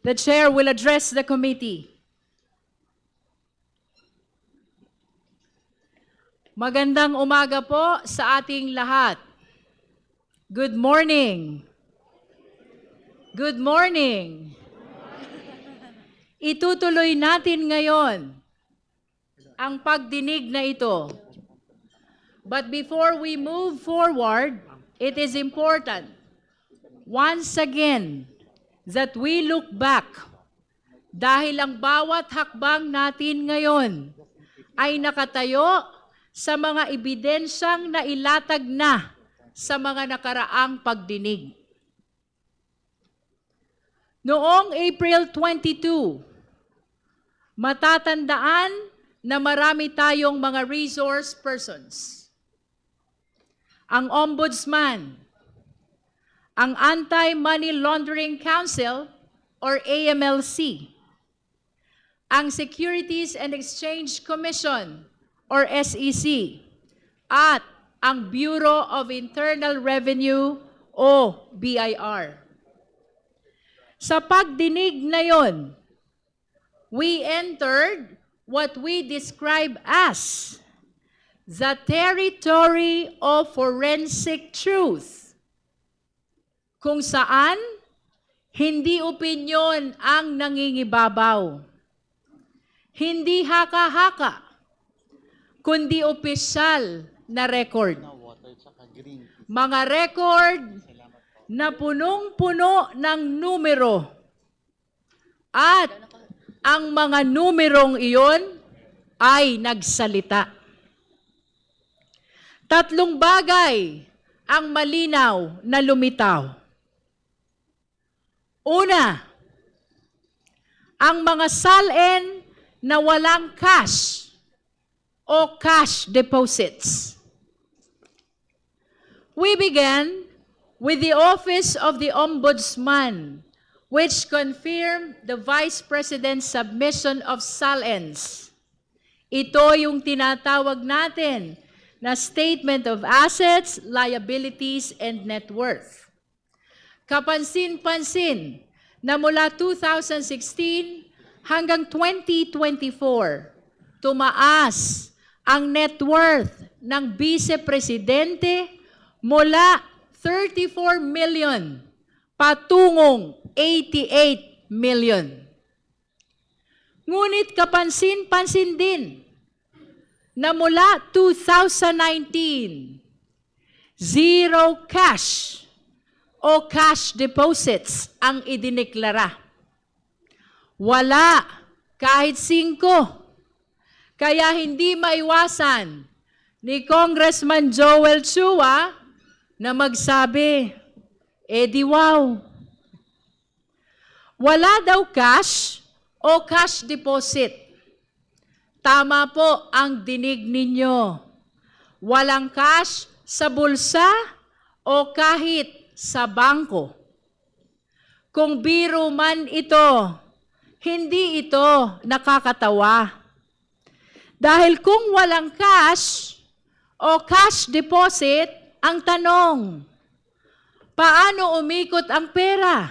The chair will address the committee. Magandang umaga po sa ating lahat. Good morning. Good morning. Itutuloy natin ngayon ang pagdinig na ito. But before we move forward, it is important, once again, that we look back. Dahil ang bawat hakbang natin ngayon ay nakatayo sa mga ebidensyang nailatag na sa mga nakaraang pagdinig. Noong April 22, matatandaan na marami tayong mga resource persons. Ang Ombudsman, ang Anti-Money Laundering Council or AMLC, ang Securities and Exchange Commission or SEC, at ang Bureau of Internal Revenue o BIR. Sa pagdinig na yon, we entered what we describe as the territory of forensic truth, kung saan hindi opinyon ang nangingibabaw, hindi haka-haka, kundi opisyal na record. Mga record na punong-puno ng numero. At ang mga numerong iyon ay nagsalita. Tatlong bagay ang malinaw na lumitaw. Una, ang mga salin na walang cash o cash deposits. We began with the Office of the Ombudsman, which confirmed the Vice President's submission of salins. Ito yung tinatawag natin na Statement of Assets, Liabilities, and Net Worth. Kapansin-pansin na mula 2016 hanggang 2024, tumaas ang net worth ng Vice Presidente mula 34 million patungong 88 million. Ngunit kapansin-pansin din na mula 2019, zero cash o cash deposits ang idineklara. Wala kahit 5. Kaya hindi maiwasan ni Congressman Joel Chua na magsabi, di wow. Wala daw cash o cash deposit. Tama po ang dinig ninyo. Walang cash sa bulsa o kahit sa bangko. Kung biro man ito, hindi ito nakakatawa. Dahil kung walang cash o cash deposit, ang tanong, paano umikot ang pera?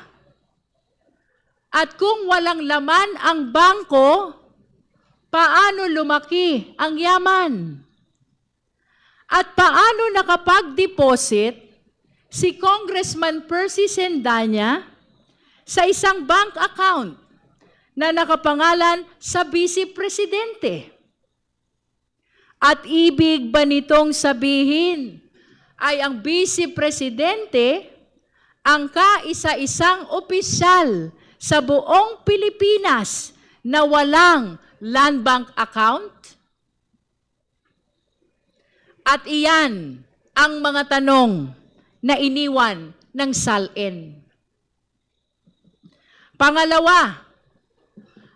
At kung walang laman ang bangko, paano lumaki ang yaman? At paano nakapag-deposit si Congressman Percy Sendanya sa isang bank account na nakapangalan sa Vice Presidente? At ibig ba nitong sabihin ay ang Vice Presidente ang kaisa-isang opisyal sa buong Pilipinas na walang land bank account? At iyan ang mga tanong na iniwan ng SALN. Pangalawa,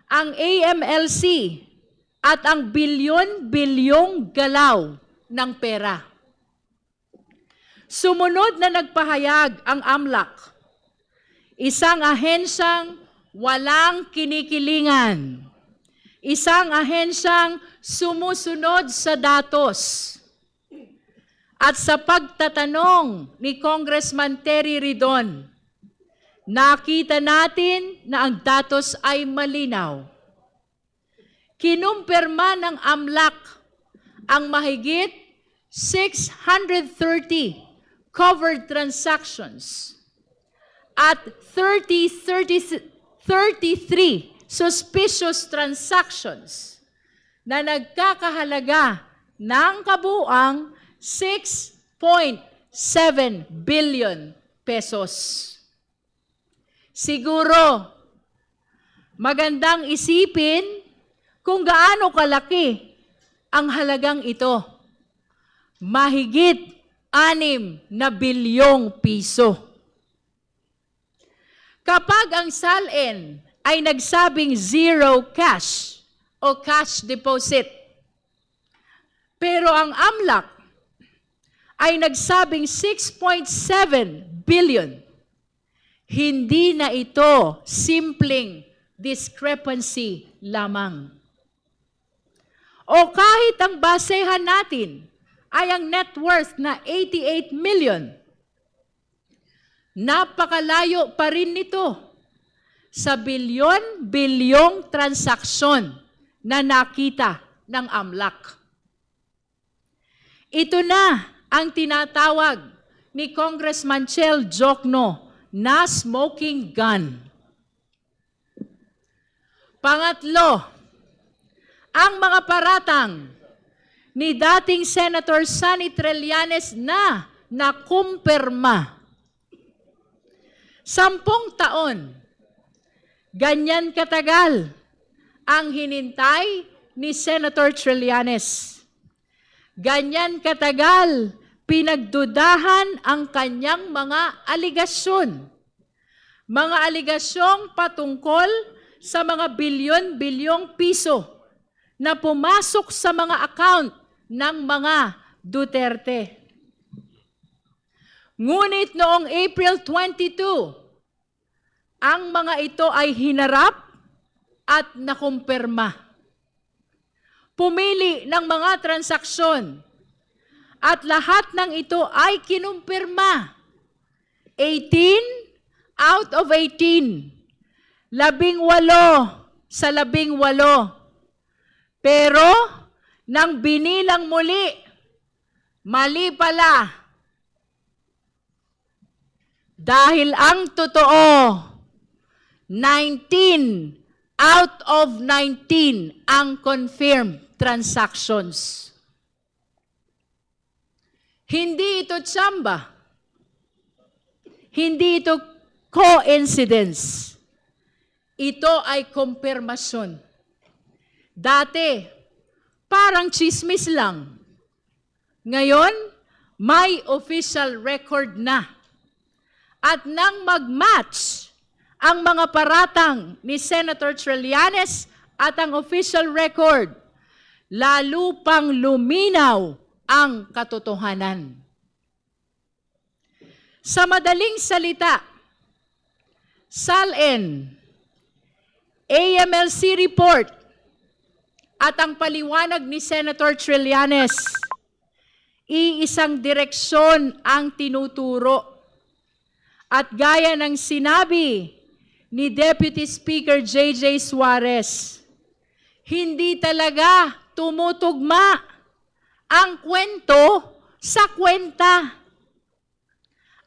ang AMLC at ang bilyon-bilyong galaw ng pera. Sumunod na nagpahayag ang AMLAC, isang ahensyang walang kinikilingan, isang ahensyang sumusunod sa datos. At sa pagtatanong ni Congressman Terry Ridon, nakita natin na ang datos ay malinaw. Kinumpirma ng AMLAC ang mahigit 630 covered transactions at 33 suspicious transactions na nagkakahalaga ng kabuuang 6.7 billion pesos. Siguro, magandang isipin kung gaano kalaki ang halagang ito. Mahigit 6 na bilyong piso. Kapag ang SALN ay nagsabing zero cash o cash deposit, pero ang AMLAC ay nagsabing 6.7 billion, hindi na ito simpleng discrepancy lamang. O kahit ang basehan natin ay ang net worth na 88 million, napakalayo pa rin nito sa bilyon-bilyong transaksyon na nakita ng AMLAC. Ito na ang tinatawag ni Congressman Chel Jokno na smoking gun. Pangatlo, ang mga paratang ni dating Senator Sonny Trillanes na nakumpirma. 10 taon, ganyan katagal ang hinintay ni Senator Trillanes. Ganyan katagal pinagdudahan ang kanyang mga aligasyon. Mga aligasyong patungkol sa mga bilyon-bilyong piso na pumasok sa mga account ng mga Duterte. Ngunit noong April 22, ang mga ito ay hinarap at nakumpirma. Pumili ng mga transaksyon at lahat ng ito ay kinumpirma. 18 out of 18. 18 sa 18. Pero, nang binilang muli, mali pala. Dahil ang totoo, 19 out of 19 ang confirmed transactions. Hindi ito tsamba. Hindi ito coincidence. Ito ay kumpirmasyon. Dati, parang chismis lang. Ngayon, may official record na. At nang mag-match ang mga paratang ni Senator Trillanes at ang official record, lalo pang luminaw ang katotohanan. Sa madaling salita, SALN, AMLC report, at ang paliwanag ni Senator Trillanes, iisang direksyon ang tinuturo. At gaya ng sinabi ni Deputy Speaker J.J. Suarez, hindi talaga tumutugma ang kwento sa kwenta.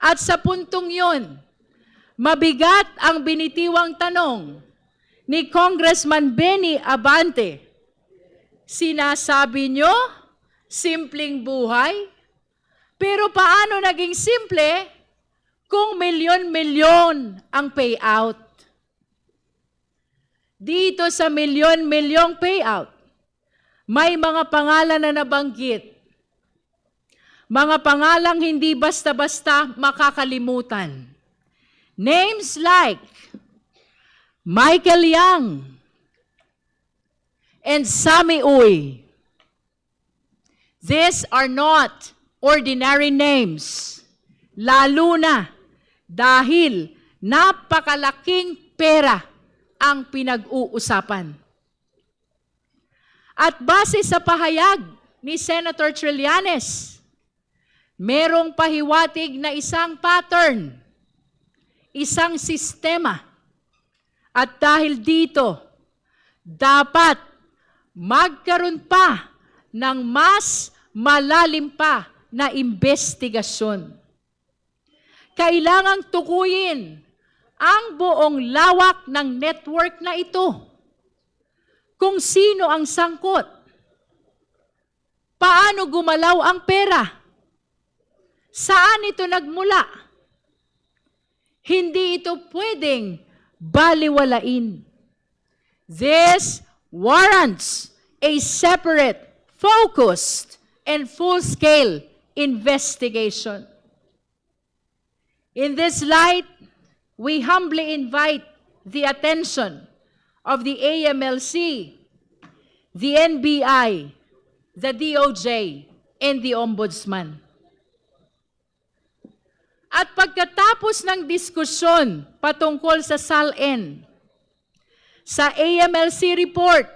At sa puntong yun, mabigat ang binitiwang tanong ni Congressman Benny Abante. Sinasabi nyo, simpleng buhay, pero paano naging simple kung milyon-milyon ang payout? Dito sa milyon-milyong payout, may mga pangalan na nabanggit. Mga pangalang hindi basta-basta makakalimutan. Names like Michael Yang and Sammy Uy. These are not ordinary names. Lalo na dahil napakalaking pera ang pinag-uusapan. At base sa pahayag ni Senator Trillanes, merong pahiwatig na isang pattern. isang sistema. At dahil dito, dapat magkaroon pa ng mas malalim pa na investigasyon. Kailangang tukuyin ang buong lawak ng network na ito. Kung sino ang sangkot. Paano gumalaw ang pera? Saan ito nagmula? Hindi ito pwedeng baliwalain. This warrants a separate, focused, and full-scale investigation. In this light, we humbly invite the attention of the AMLC, the NBI, the DOJ, and the Ombudsman. At pagkatapos ng diskusyon patungkol sa SALN, sa AMLC report,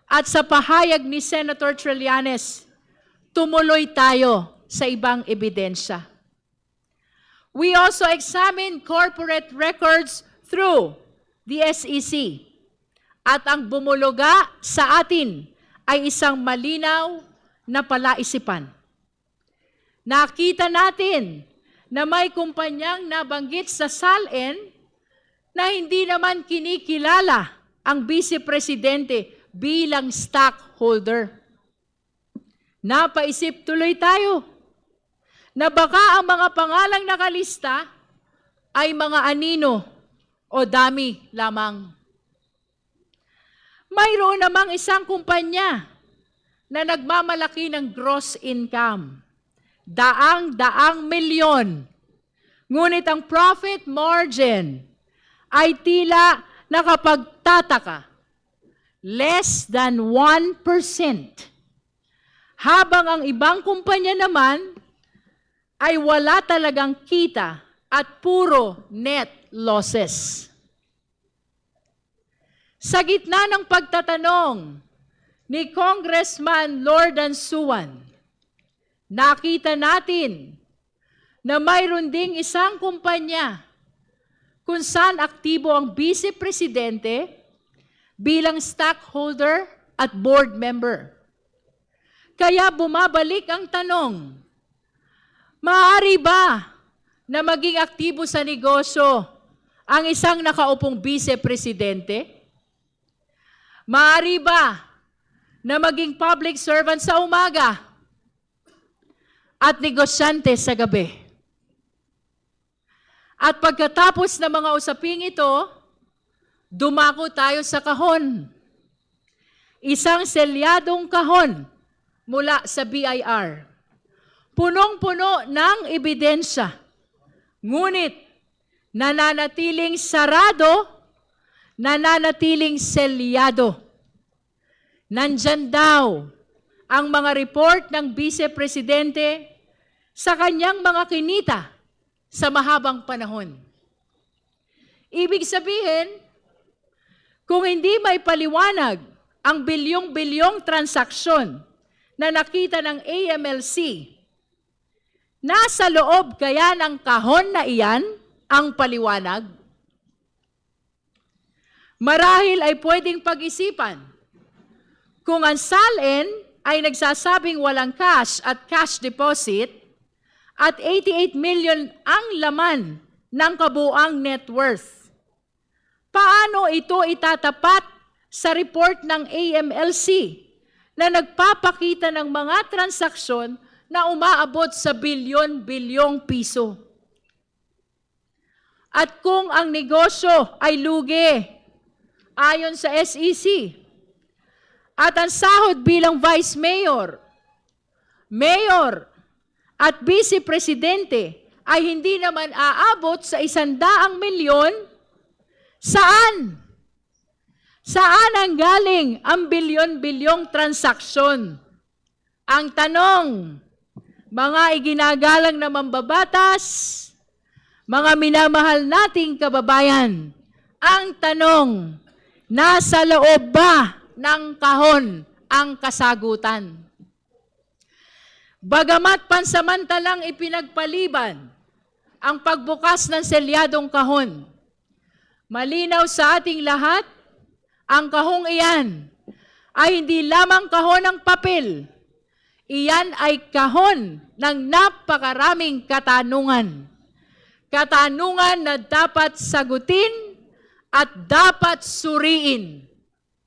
at sa pahayag ni Senator Trillanes, tumuloy tayo sa ibang ebidensya. We also examine corporate records through the SEC. At ang bumuluga sa atin ay isang malinaw na palaisipan. Nakita natin na may kumpanyang nabanggit sa SALN na hindi naman kinikilala ang Vice Presidente bilang stockholder. Napaisip tuloy tayo na baka ang mga pangalang nakalista ay mga anino o dami lamang. Mayroon namang isang kumpanya na nagmamalaki ng gross income. Daang-daang milyon. Ngunit ang profit margin ay tila nakapagtataka. Less than 1%. Habang ang ibang kumpanya naman ay wala talagang kita at puro net losses. Sa gitna ng pagtatanong ni Congressman Lordan Suwan, nakita natin na mayroon ding isang kumpanya kung saan aktibo ang Vice Presidente bilang stockholder at board member. Kaya bumabalik ang tanong, maaari ba na maging aktibo sa negosyo ang isang nakaupong Vice Presidente? Maaari ba na maging public servant sa umaga at negosyante sa gabi? At pagkatapos ng mga usaping ito, dumako tayo sa kahon. Isang selyadong kahon mula sa BIR. Punong-puno ng ebidensya. Ngunit nananatiling sarado, nananatiling selyado. Nandyan daw ang mga report ng Vice Presidente sa kanyang mga kinita sa mahabang panahon. Ibig sabihin, kung hindi may paliwanag ang bilyong-bilyong transaksyon na nakita ng AMLC, nasa loob kaya ng kahon na iyan ang paliwanag? Marahil ay pwedeng pag-isipan kung ang SALN ay nagsasabing walang cash at cash deposit at 88 million ang laman ng kabuang net worth. Paano ito itatapat sa report ng AMLC na nagpapakita ng mga transaksyon na umaabot sa bilyon-bilyong piso? At kung ang negosyo ay lugi, ayon sa SEC, at ang sahod bilang Vice Mayor, Mayor, at Vice Presidente ay hindi naman aabot sa 100 milyon, saan? Saan ang galing ang bilyon-bilyong transaksyon? Ang tanong, mga iginagalang na mambabatas, mga minamahal nating kababayan, ang tanong, nasa loob ba ng kahon ang kasagutan? Bagamat pansamantalang ipinagpaliban ang pagbukas ng selyadong kahon. Malinaw sa ating lahat, ang kahong iyan ay hindi lamang kahon ng papel. Iyan ay kahon ng napakaraming katanungan. Katanungan na dapat sagutin at dapat suriin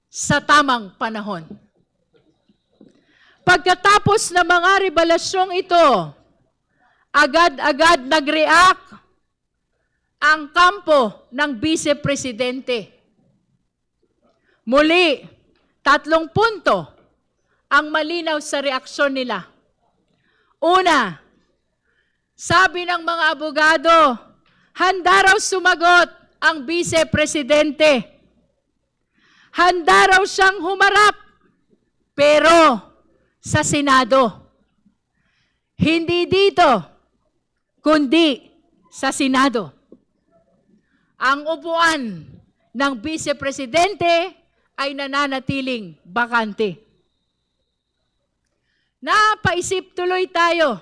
sa tamang panahon. Pagkatapos ng mga revelasyong ito, agad-agad nag-react ang kampo ng Vice-Presidente. Muli, 3 punto ang malinaw sa reaksyon nila. Una, sabi ng mga abogado, handa raw sumagot ang Vice-Presidente. Handa raw siyang humarap, pero sa Senado. Hindi dito, kundi sa Senado. Ang upuan ng Vice-Presidente ay nananatiling bakante. Napaisip tuloy tayo,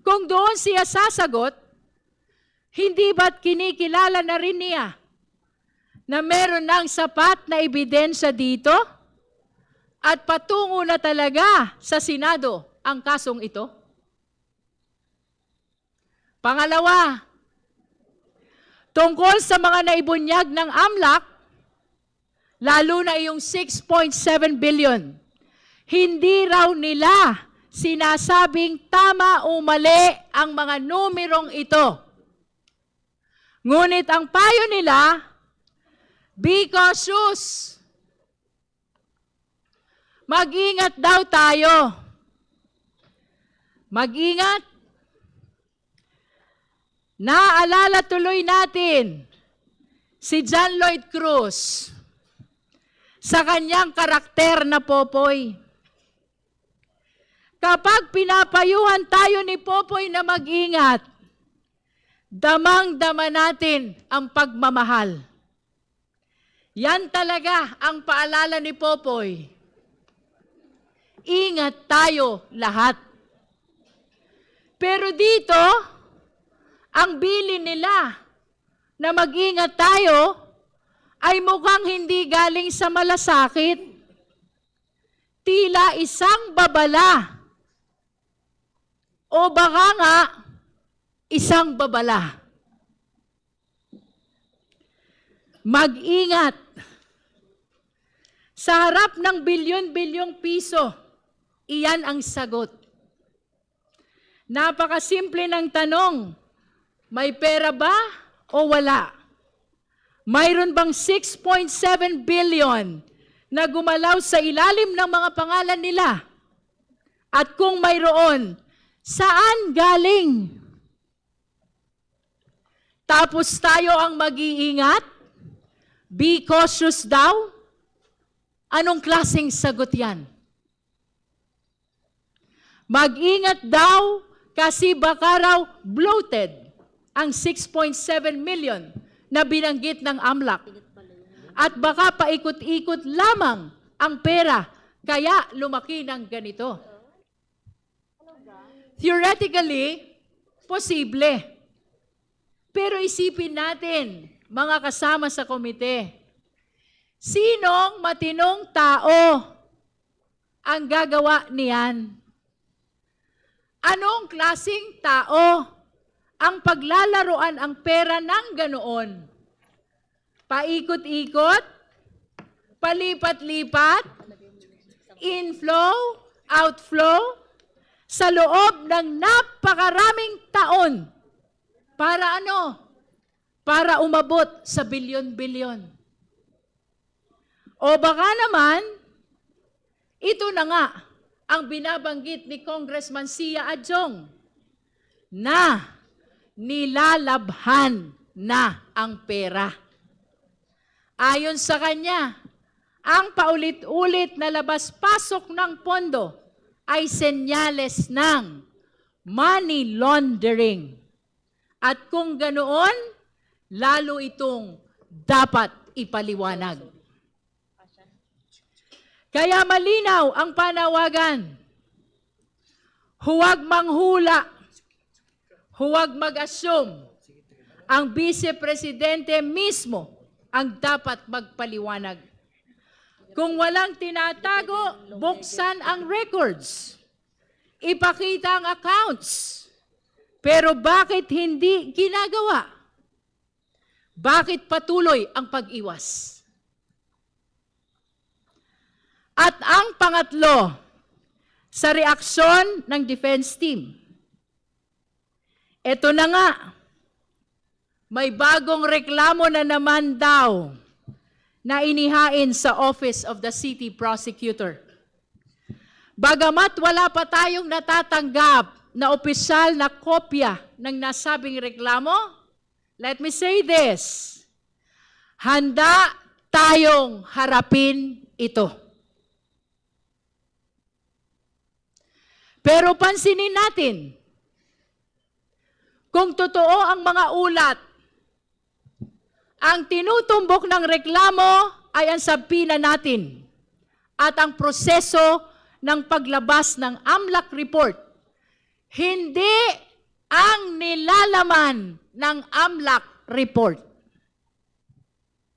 kung doon siya sasagot, hindi ba't kinikilala na rin niya na meron ng sapat na ebidensya dito at patungo na talaga sa Senado ang kasong ito? Pangalawa, tungkol sa mga naibunyag ng AMLAC, lalo na yung 6.7 billion, hindi raw nila sinasabing tama o mali ang mga numerong ito. Ngunit ang payo nila, be cautious. Mag-ingat daw tayo. Mag-ingat. Naalala tuloy natin si John Lloyd Cruz sa kanyang karakter na Popoy. Kapag pinapayuhan tayo ni Popoy na mag-ingat, damang-dama natin ang pagmamahal. Yan talaga ang paalala ni Popoy. Ingat tayo lahat. Pero dito, ang bilin nila na mag-ingat tayo ay mukhang hindi galing sa malasakit. Tila isang babala o baka nga isang babala. Mag-ingat. Sa harap ng bilyon-bilyong piso, iyan ang sagot. Napakasimple ng tanong, may pera ba o wala? Mayroon bang 6.7 billion na gumalaw sa ilalim ng mga pangalan nila? At kung mayroon, saan galing? Tapos tayo ang mag-iingat? Be cautious daw? Anong klaseng sagot yan? Mag-ingat daw kasi baka raw bloated ang 6.7 million na binanggit ng AMLAC. At baka paikot-ikot lamang ang pera, kaya lumaki ng ganito. Theoretically, posible. Pero isipin natin, mga kasama sa komite, sinong matinong tao ang gagawa niyan? Anong klaseng tao ang paglalaroan ang pera ng ganoon? Paikot-ikot? Palipat-lipat? Inflow? Outflow? Sa loob ng napakaraming taon. Para ano? Para umabot sa bilyon-bilyon. O baka naman, ito na nga ang binabanggit ni Congressman Sia Adjong na nilalabhan na ang pera. Ayon sa kanya, ang paulit-ulit na labas-pasok ng pondo ay senyales ng money laundering. At kung ganoon, lalo itong dapat ipaliwanag. Kaya malinaw ang panawagan. Huwag manghula. huwag mag-assume. Ang Vice Presidente mismo ang dapat magpaliwanag. Kung walang tinatago, buksan ang records. Ipakita ang accounts. Pero bakit hindi ginagawa? Bakit patuloy ang pag-iwas? At ang pangatlo, sa reaksyon ng defense team. Ito na nga, may bagong reklamo na naman daw na inihain sa Office of the City Prosecutor. Bagamat wala pa tayong natatanggap na opisyal na kopya ng nasabing reklamo, let me say this, handa tayong harapin ito. Pero pansinin natin, kung totoo ang mga ulat, ang tinutumbok ng reklamo ay ang sabina natin at ang proseso ng paglabas ng AMLAC report, hindi ang nilalaman ng AMLAC report.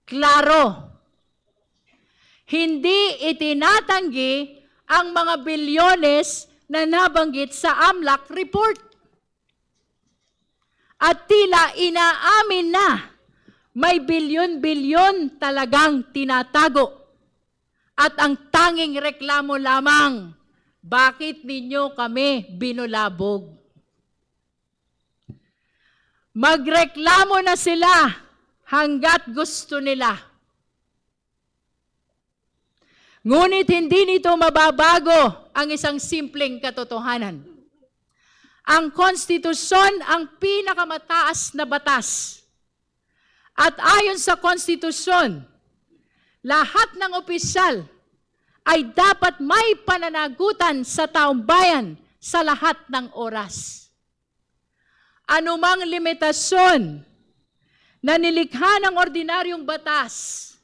Klaro, hindi itinatanggi ang mga bilyones na nabanggit sa AMLAC report. At tila inaamin na may bilyon-bilyon talagang tinatago. At ang tanging reklamo lamang, bakit ninyo kami binulabog? Magreklamo na sila hanggat gusto nila. Ngunit hindi nito mababago ang isang simpleng katotohanan. Ang konstitusyon ang pinakamataas na batas. At ayon sa konstitusyon, lahat ng opisyal ay dapat may pananagutan sa taong bayan sa lahat ng oras. Anumang limitasyon na nilikha ng ordinaryong batas,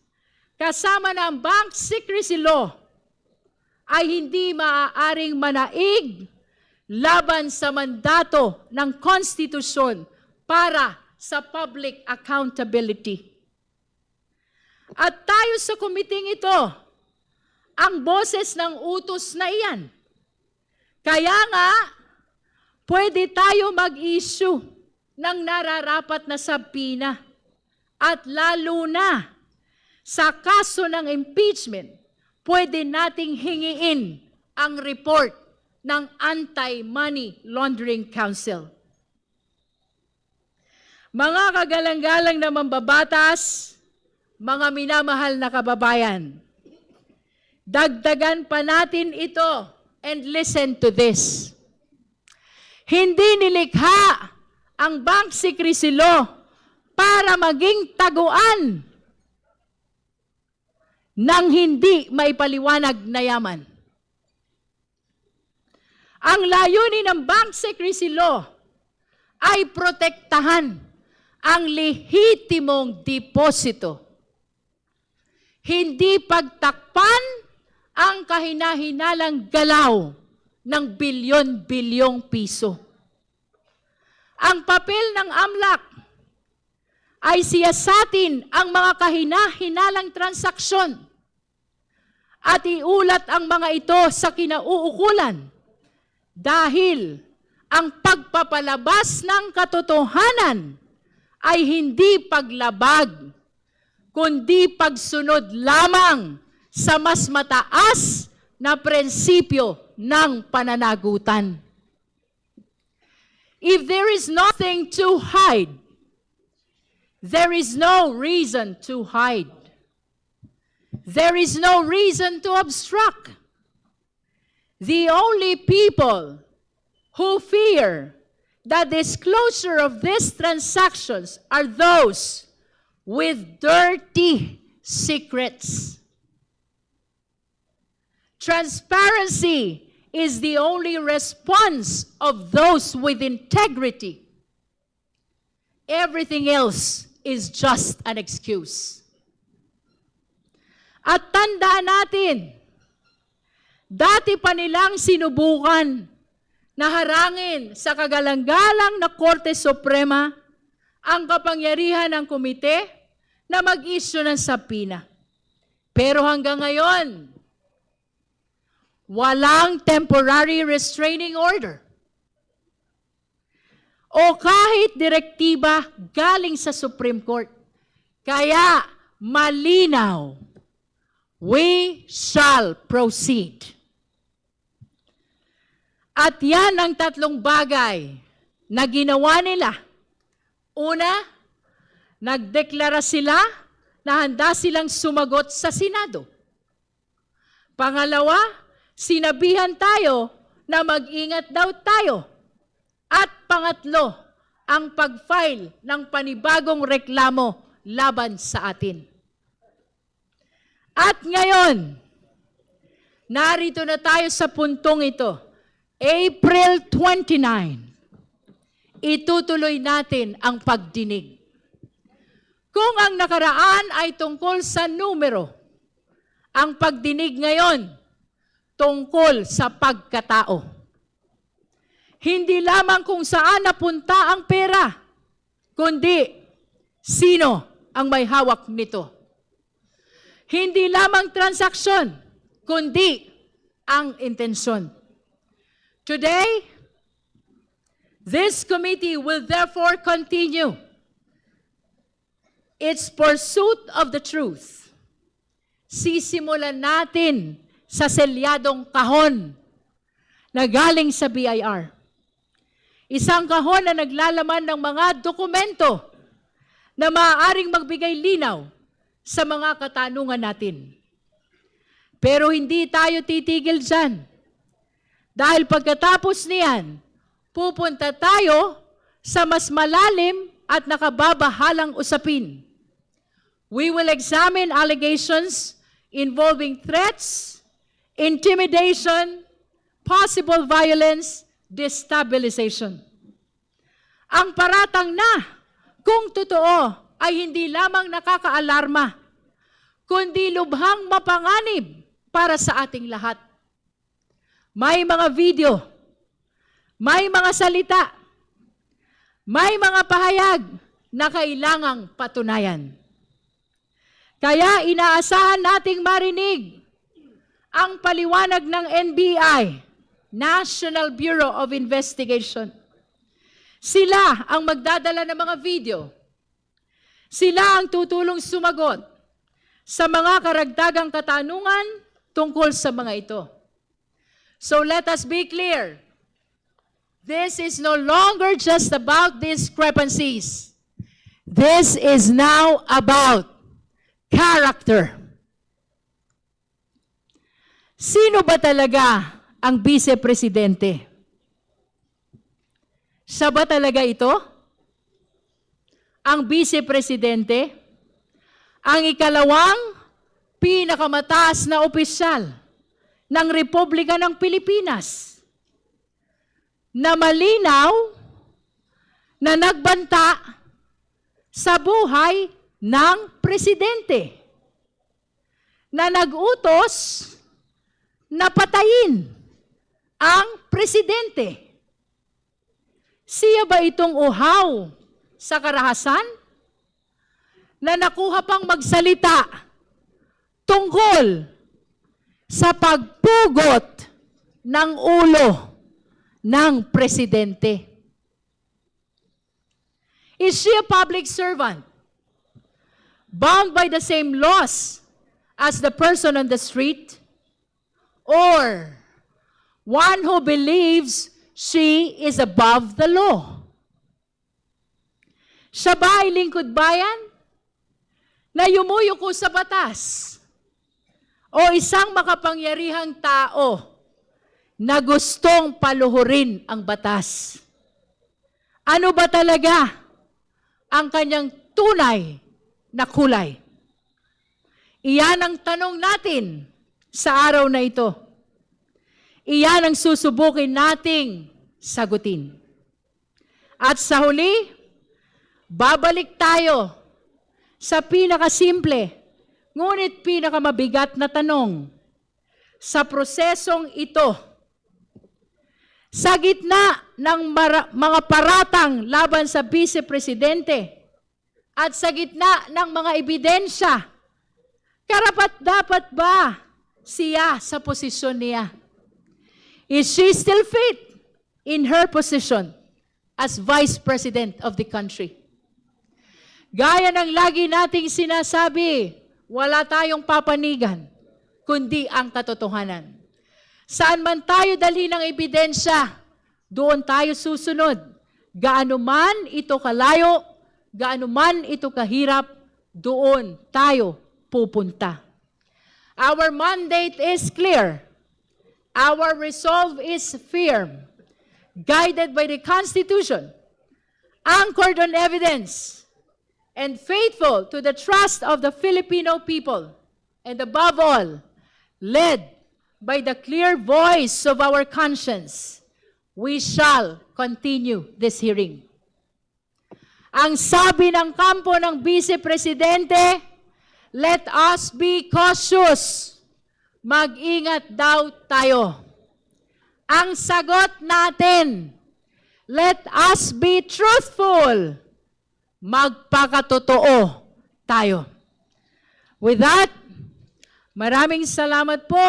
kasama ng Bank Secrecy Law, ay hindi maaaring manaig laban sa mandato ng konstitusyon para sa public accountability. At tayo sa komiting ito, ang boses ng utos na iyan. Kaya nga, pwede tayo mag-issue ng nararapat na sabina at lalo na sa kaso ng impeachment, pwede nating hingiin ang report ng Anti-Money Laundering Council. Mga kagalang-galang na mambabatas, mga minamahal na kababayan, dagdagan pa natin ito and listen to this. Hindi nilikha ang Bank Secrecy Law para maging taguan ng hindi maipaliwanag na yaman. Ang layunin ng Bank Secrecy Law ay protektahan ang lehitimong deposito. Hindi pagtakpan ang kahinahinalang galaw ng bilyon-bilyong piso. Ang papel ng AMLAC ay siyasatin ang mga kahinahinalang transaksyon at iulat ang mga ito sa kinauukulan dahil ang pagpapalabas ng katotohanan ay hindi paglabag, kundi pagsunod lamang sa mas mataas na prinsipyo ng pananagutan. If there is nothing to hide, there is no reason to hide. There is no reason to obstruct. The only people who fear the disclosure of these transactions are those with dirty secrets. Transparency is the only response of those with integrity. Everything else is just an excuse. At tandaan natin, dati pa nilang sinubukan na harangin sa kagalang-galang na Korte Suprema ang kapangyarihan ng komite na mag-issue ng subpoena. Pero hanggang ngayon, walang temporary restraining order o kahit direktiba galing sa Supreme Court. Kaya malinaw, we shall proceed. At yan ang tatlong bagay na ginawa nila. Una, nagdeklara sila na handa silang sumagot sa Senado. Pangalawa, sinabihan tayo na mag-ingat daw tayo. At pangatlo, ang pag-file ng panibagong reklamo laban sa atin. At ngayon, narito na tayo sa puntong ito. April 29, itutuloy natin ang pagdinig. Kung ang nakaraan ay tungkol sa numero, ang pagdinig ngayon tungkol sa pagkatao. Hindi lamang kung saan napunta ang pera, kundi sino ang may hawak nito. Hindi lamang transaksyon, kundi ang intensyon. Today, this committee will therefore continue its pursuit of the truth. Sisimulan natin sa selyadong kahon na galing sa BIR. Isang kahon na naglalaman ng mga dokumento na maaaring magbigay linaw sa mga katanungan natin. Pero hindi tayo titigil dyan. Dahil pagkatapos niyan, pupunta tayo sa mas malalim at nakababahalang usapin. We will examine allegations involving threats, intimidation, possible violence, destabilization. Ang paratang na, kung totoo, ay hindi lamang nakakaalarma, kundi lubhang mapanganib para sa ating lahat. May mga video, may mga salita, may mga pahayag na kailangang patunayan. Kaya inaasahan nating marinig ang paliwanag ng NBI, National Bureau of Investigation. Sila ang magdadala ng mga video. Sila ang tutulong sumagot sa mga karagdagang katanungan tungkol sa mga ito. So let us be clear. This is no longer just about discrepancies. This is now about character. Sino ba talaga ang vice-presidente? Siya ba talaga ito? Ang vice-presidente? Ang ikalawang pinakamataas na opisyal ng Republika ng Pilipinas na malinaw na nagbanta sa buhay ng presidente, na nag-utos na patayin ang presidente. Siya ba itong uhaw sa karahasan na nakuha pang magsalita tungkol sa pagpugot ng ulo ng presidente? Is she a public servant bound by the same laws as the person on the street? Or one who believes she is above the law? Siya ba ay lingkod bayan na yumuyuko sa batas? O isang makapangyarihang tao na gustong paluhurin ang batas? Ano ba talaga ang kanyang tunay na kulay? Iyan ang tanong natin sa araw na ito. Iyan ang susubukin nating sagutin. At sa huli, babalik tayo sa pinakasimple, ngunit pinakamabigat na tanong. Sa prosesong ito, sa gitna ng mga paratang laban sa Vice Presidente at sa gitna ng mga ebidensya, karapat-dapat ba siya sa posisyon niya? Is she still fit in her position as Vice President of the country? Gaya ng lagi nating sinasabi, wala tayong papanigan, kundi ang katotohanan. Saan man tayo dalhin ng ebidensya, doon tayo susunod. Gaano man ito kalayo, gaano man ito kahirap, doon tayo pupunta. Our mandate is clear. Our resolve is firm. Guided by the Constitution, anchored on evidence, and faithful to the trust of the Filipino people, and above all, led by the clear voice of our conscience, we shall continue this hearing. Ang sabi ng kampo ng Vice Presidente, let us be cautious. Mag-ingat daw tayo. Ang sagot natin, let us be truthful. Magpakatotoo tayo. With that, maraming salamat po.